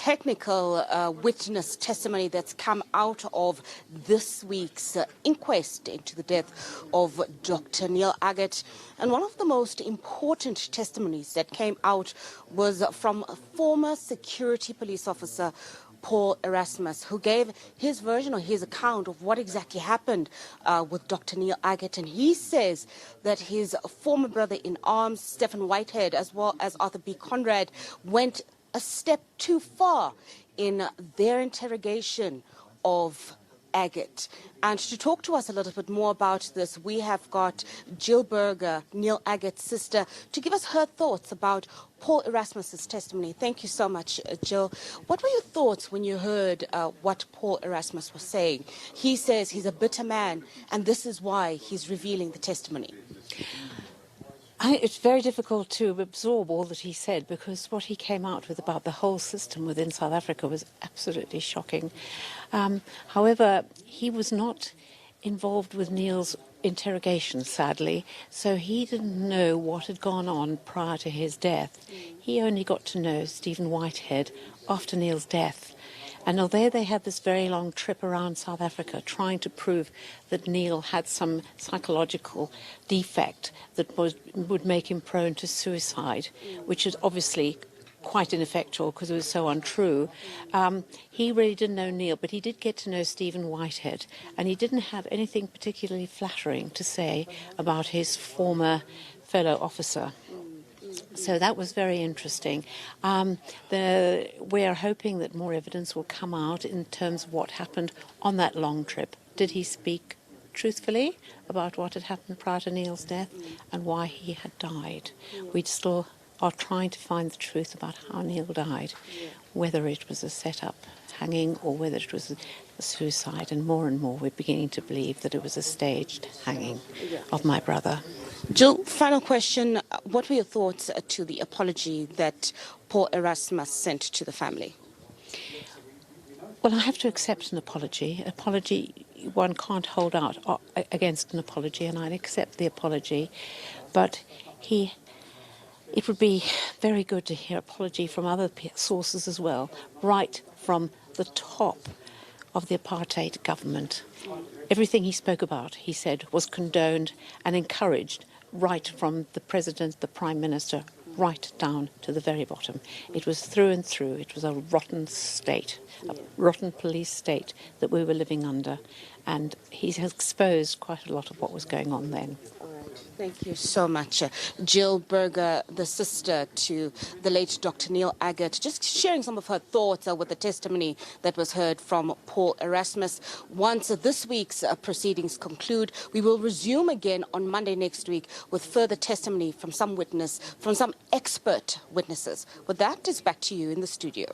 technical witness testimony that's come out of this week's inquest into the death of Dr Neil Aggett. And one of the most important testimonies that came out was from a former security police officer, Paul Erasmus, who gave his version or his account of what exactly happened with Dr Neil Aggett. And he says that his former brother-in-arms, Stephen Whitehead, as well as Arthur B. Conrad, went a step too far in their interrogation of Aggett. And to talk to us a little bit more about this, we have got Jill Berger, Neil Aggett's sister, to give us her thoughts about Paul Erasmus's testimony. Thank you so much, Jill. What were your thoughts when you heard what Paul Erasmus was saying? He says he's a bitter man, and this is why he's revealing the testimony. It's very difficult to absorb all that he said, because what he came out with about the whole system within South Africa was absolutely shocking. However, he was not involved with Neil's interrogation, sadly, so he didn't know what had gone on prior to his death. He only got to know Stephen Whitehead after Neil's death. And although they had this very long trip around South Africa trying to prove that Neil had some psychological defect that would make him prone to suicide, which is obviously quite ineffectual because it was so untrue, he really didn't know Neil, but he did get to know Stephen Whitehead, and he didn't have anything particularly flattering to say about his former fellow officer. So that was very interesting. We're hoping that more evidence will come out in terms of what happened on that long trip. Did he speak truthfully about what had happened prior to Neil's death and why he had died? We still are trying to find the truth about how Neil died, whether it was a set-up hanging or whether it was a suicide. And more we're beginning to believe that it was a staged hanging of my brother. Jill, final question. What were your thoughts to the apology that Paul Erasmus sent to the family? Well, I have to accept an apology. Apology, one can't hold out against an apology, and I accept the apology. But it would be very good to hear apology from other sources as well, right from the top of the apartheid government. Everything he spoke about, he said, was condoned and encouraged, right from the president, the prime minister, right down to the very bottom. It was through and through. It was a rotten state, a rotten police state that we were living under. And he has exposed quite a lot of what was going on then. Thank you so much. Jill Berger, the sister to the late Dr Neil Aggett, just sharing some of her thoughts with the testimony that was heard from Paul Erasmus. Once this week's proceedings conclude, we will resume again on Monday next week with further testimony from some expert witnesses. With that, it's back to you in the studio.